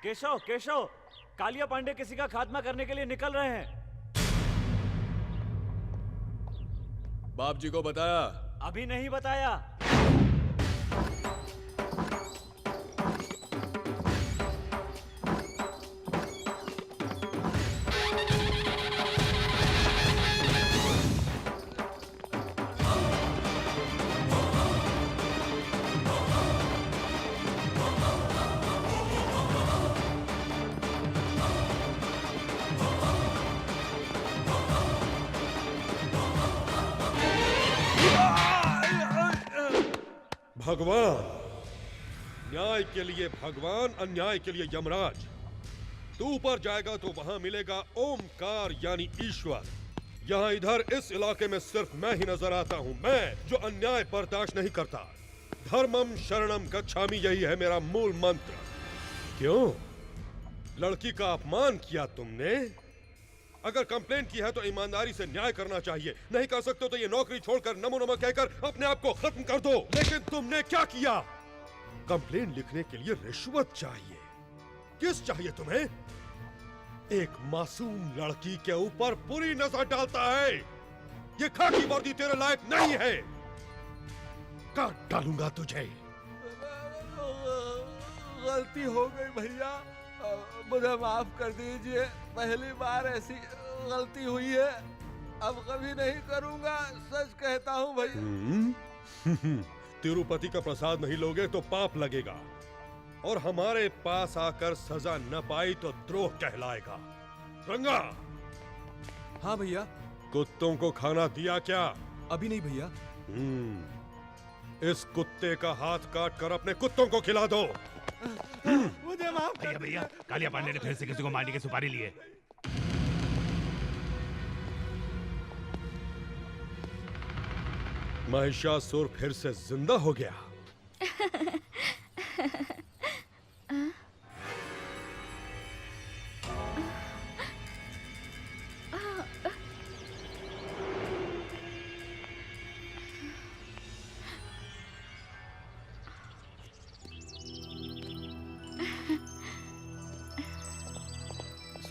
केशव केशव, कालिया पांडे किसी का खात्मा करने के लिए निकल रहे हैं। बाप जी को बताया? अभी नहीं बताया। भगवान, न्याय के लिए भगवान, अन्याय के लिए यमराज। तू ऊपर जाएगा तो वहां मिलेगा ओमकार यानी ईश्वर। यहाँ इधर इस इलाके में सिर्फ मैं ही नजर आता हूँ, मैं जो अन्याय बर्दाश्त नहीं करता। धर्मम शरणम गच्छामि, यही है मेरा मूल मंत्र। क्यों? लड़की का अपमान किया तुमने? अगर कंप्लेंट की है तो ईमानदारी से न्याय करना चाहिए। नहीं कर सकते तो ये नौकरी छोड़कर नमो नमः कहकर अपने आप को खत्म कर दो। लेकिन तुमने क्या किया? कंप्लेंट लिखने के लिए रिश्वत चाहिए। किस चाहिए तुम्हें? एक मासूम लड़की के ऊपर बुरी नजर डालता है। ये खाकी वर्दी तेरे लायक नहीं है। काट डालूंगा तुझे। गलती हो गई भैया, मुझे माफ कर दीजिए। पहली बार ऐसी गलती हुई है, अब कभी नहीं करूंगा, सच कहता हूँ भैया। तिरुपति का प्रसाद नहीं लोगे तो पाप लगेगा, और हमारे पास आकर सजा न पाई तो द्रोह कहलाएगा। रंगा। हाँ भैया। कुत्तों को खाना दिया क्या? अभी नहीं भैया। इस कुत्ते का हाथ काट कर अपने कुत्तों को खिला दो। मुझे माफ कर भैया, कालिया पांडे ने फिर से किसी को मारने की सुपारी ली है। महिषासुर फिर से जिंदा हो गया।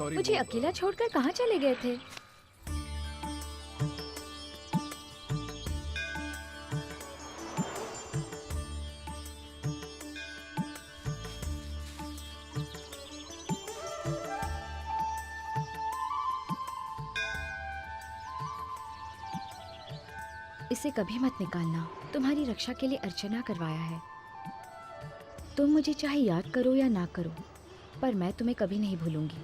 मुझे अकेला छोड़कर कहाँ चले गए थे? इसे कभी मत निकालना। तुम्हारी रक्षा के लिए अर्चना करवाया है। तुम मुझे चाहे याद करो या ना करो, पर मैं तुम्हें कभी नहीं भूलूंगी।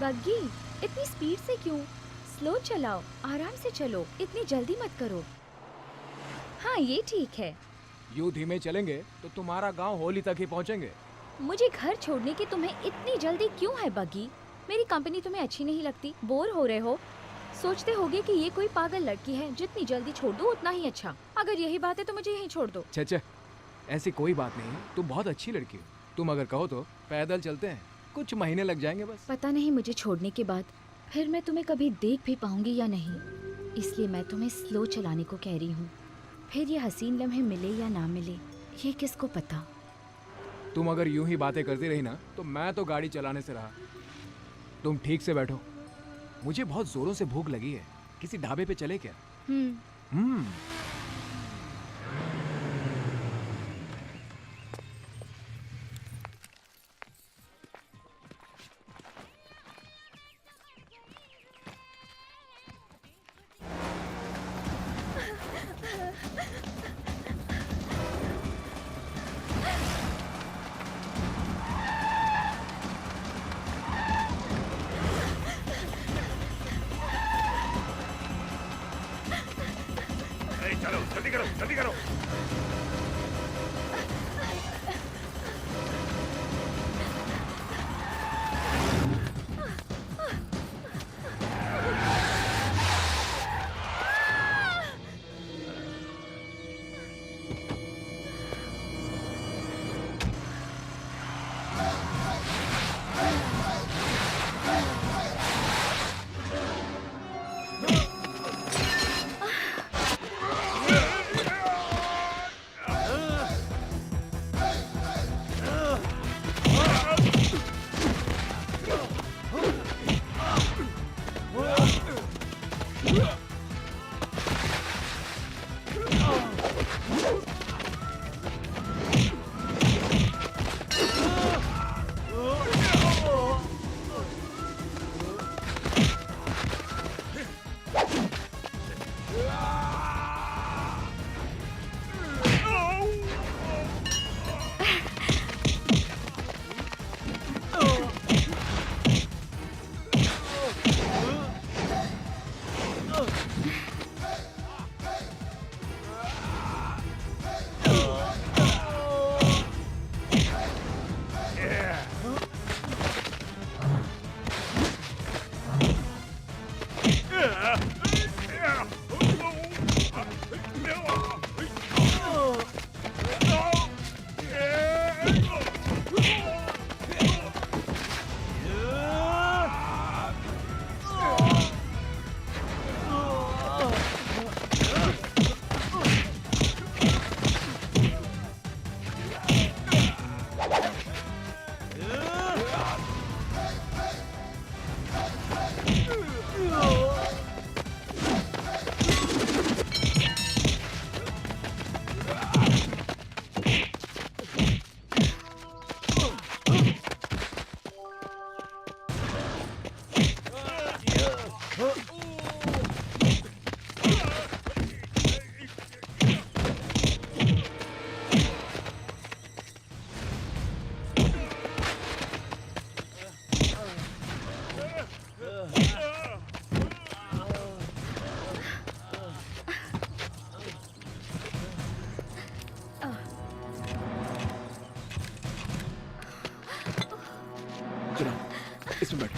बग्गी, इतनी स्पीड से क्यों? स्लो चलाओ, आराम से चलो, इतनी जल्दी मत करो। हाँ, ये ठीक है। यूं धीमे चलेंगे तो तुम्हारा गांव होली तक ही पहुंचेंगे। मुझे घर छोड़ने की तुम्हें इतनी जल्दी क्यों है बग्गी? मेरी कंपनी तुम्हें अच्छी नहीं लगती? बोर हो रहे हो? सोचते होगे कि ये कोई पागल लड़की है, जितनी जल्दी छोड़ दो उतना ही अच्छा। अगर यही बात है तो मुझे यहीं छोड़ दो। छे, ऐसी कोई बात नहीं, तुम बहुत अच्छी लड़की हो। तुम अगर कहो तो पैदल चलते हैं, कुछ महीने लग जाएंगे बस। पता नहीं मुझे छोड़ने के बाद फिर मैं तुम्हें कभी देख भी पाऊंगी या नहीं, इसलिए मैं तुम्हें स्लो चलाने को कह रही हूँ। फिर ये हसीन लम्हे मिले या ना मिले, ये किसको पता। तुम अगर यूं ही बातें करती रही ना तो मैं तो गाड़ी चलाने से रहा। तुम ठीक से बैठो, मुझे बहुत जोरों से भूख लगी है। किसी ढाबे पे चले क्या? चलो जल्दी करो, जल्दी करो। इसमें बैठ।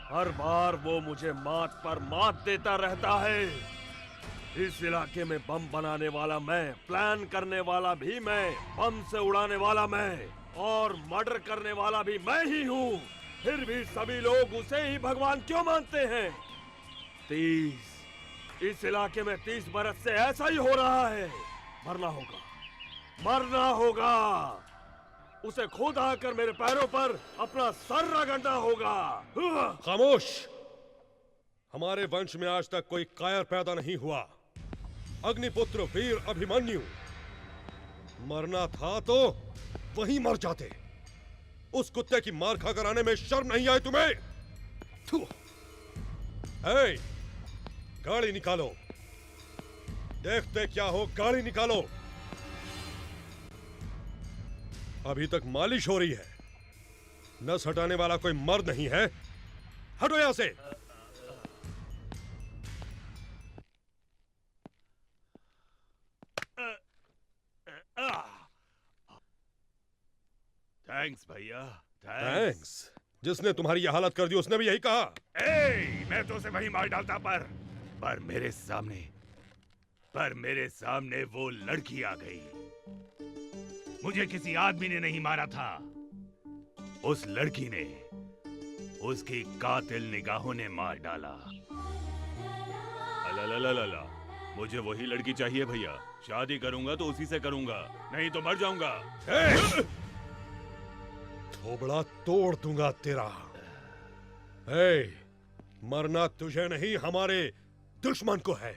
हर बार वो मुझे मात पर मात देता रहता है। इस इलाके में बम बनाने वाला मैं, प्लान करने वाला भी मैं, बम से उड़ाने वाला मैं और मर्डर करने वाला भी मैं ही हूँ। फिर भी सभी लोग उसे ही भगवान क्यों मानते हैं? 30 इस इलाके में 30 बरस से ऐसा ही हो रहा है। मरना होगा, मरना होगा। उसे खुद आकर मेरे पैरों पर अपना सर रगड़ना होगा। खामोश! हमारे वंश में आज तक कोई कायर पैदा नहीं हुआ। अग्निपुत्र वीर अभिमन्यु, मरना था तो वहीं मर जाते। उस कुत्ते की मार खाकर आने में शर्म नहीं आई तुम्हें? थू! ए, गाड़ी निकालो। देखते क्या हो, गाड़ी निकालो। अभी तक मालिश हो रही है। नस हटाने वाला कोई मर्द नहीं है। हटो यहां से। थैंक्स भैया, थैंक्स। जिसने तुम्हारी यह हालत कर दी उसने भी यही कहा। मैं तो उसे वही मार डालता पर मेरे सामने वो लड़की आ गई। मुझे किसी आदमी ने नहीं मारा था, उस लड़की ने, उसकी कातिल निगाहों ने मार डाला। अला, मुझे वही लड़की चाहिए भैया। शादी करूंगा तो उसी से करूंगा, नहीं तो मर जाऊंगा। थोबड़ा तोड़ दूंगा तेरा। मरना तुझे नहीं, हमारे दुश्मन को है।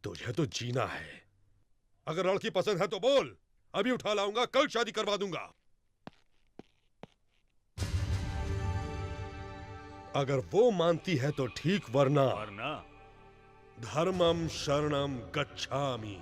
तुझे तो जीना है। अगर लड़की पसंद है तो बोल, अभी उठा लाऊंगा, कल शादी करवा दूंगा। अगर वो मानती है तो ठीक, वरना धर्मम शरणम गच्छामि।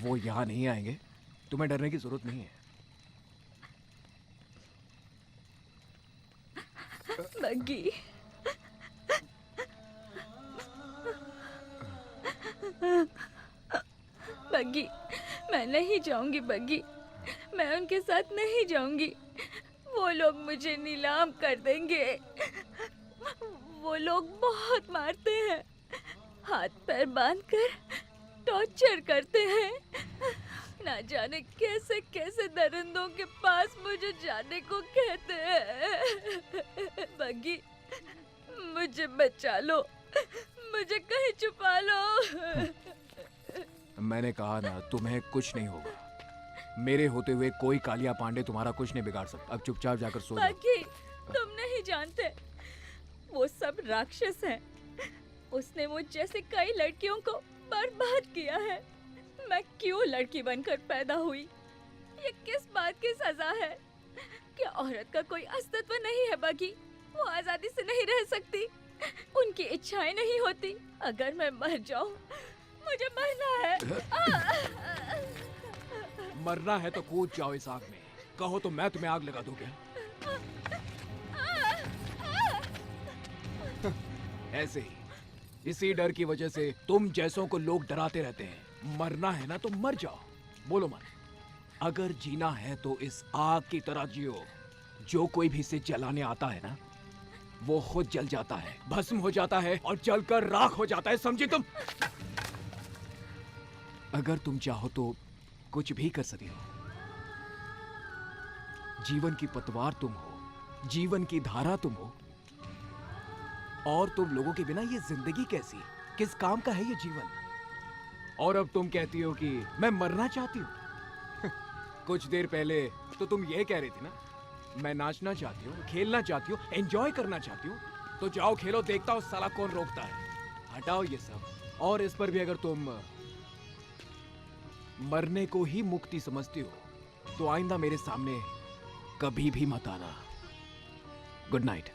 वो यहाँ नहीं आएंगे, तुम्हें डरने की जरूरत नहीं है। बग्गी, बग्गी, मैं नहीं जाऊंगी। बग्गी, मैं उनके साथ नहीं जाऊंगी। वो लोग मुझे नीलाम कर देंगे। वो लोग बहुत मारते हैं, हाथ पैर बांधकर टॉर्चर करते हैं। ना जाने कैसे कैसे दरिंदों के पास मुझे जाने को कहते हैं। बग्गी, मुझे बचा लो, मुझे कहीं छुपा लो। मैंने कहा ना, तुम्हें कुछ नहीं होगा। मेरे होते हुए कोई कालिया पांडे तुम्हारा कुछ नहीं बिगाड़ सकता। अब चुपचाप जाकर सो जाओ। बग्गी, तुम नहीं जानते, वो सब राक्षस हैं। उसने मुझ जैसे कई लड़कियों को बर्बाद किया है। मैं क्यों लड़की बनकर पैदा हुई? ये किस बात की सजा है? क्या औरत का कोई अस्तित्व नहीं है बग्गी? वो आजादी से नहीं रह सकती, उनकी इच्छाएं नहीं होती। अगर मैं मर जाऊं, मुझे मरना है। मरना है तो कूद जाओ इस आग में। कहो तो मैं तुम्हें आग लगा दूं क्या? ऐसे ही, इसी डर की वजह से तुम जैसों को लोग डराते रहते हैं। मरना है ना तो मर जाओ। बोलो मन, अगर जीना है तो इस आग की तरह जियो। जो कोई भी इसे जलाने आता है ना, वो खुद जल जाता है, भस्म हो जाता है और जलकर राख हो जाता है। समझी तुम? अगर तुम चाहो तो कुछ भी कर सकते हो। जीवन की पतवार तुम हो, जीवन की धारा तुम हो। और तुम लोगों के बिना ये जिंदगी कैसी, किस काम का है ये जीवन? और अब तुम कहती हो कि मैं मरना चाहती हूं। कुछ देर पहले तो तुम ये कह रही थी ना, मैं नाचना चाहती हूँ, खेलना चाहती हूँ, एंजॉय करना चाहती हूँ। तो जाओ खेलो, देखता हूँ साला कौन रोकता है। हटाओ ये सब। और इस पर भी अगर तुम मरने को ही मुक्ति समझती हो तो आइंदा मेरे सामने कभी भी मत आना। Good night.